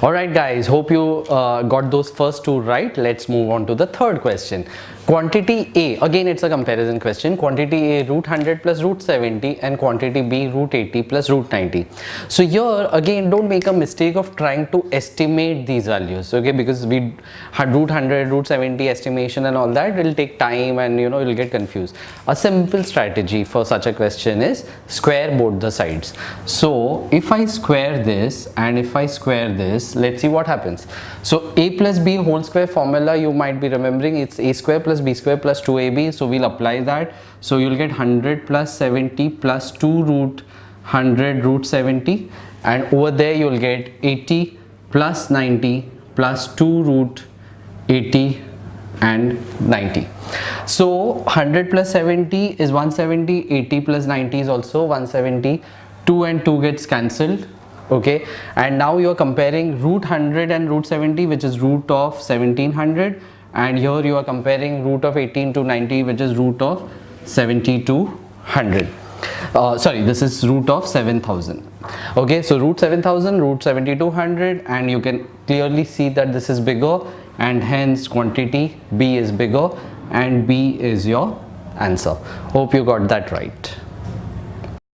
Alright guys, hope you got those first two right. Let's move on to the third question. Quantity A, again it's a comparison question. Quantity A root 100 plus root 70 and quantity B root 80 plus root 90. So here again don't make a mistake of trying to estimate these values, okay, because we had root 100, root 70 estimation and all that will take time and you'll get confused. A simple strategy for such a question is square both the sides. So if I square this and if I square this, let's see what happens. So A plus B whole square formula you might be remembering, it's A square plus B square plus 2AB. So we'll apply that. So you'll get 100 plus 70 plus 2 root 100 root 70, and over there you'll get 80 plus 90 plus 2 root 80 and 90. So 100 plus 70 is 170, 80 plus 90 is also 170, 2 and 2 gets cancelled, okay, and now you are comparing root 100 and root 70, which is root of 1700, and here you are comparing root of 18 to 90, which is root of 70 to 100. Sorry, this is root of 7000. Okay, so root 7000, root 70 to 100, and you can clearly see that this is bigger, and hence quantity B is bigger, and B is your answer. Hope you got that right.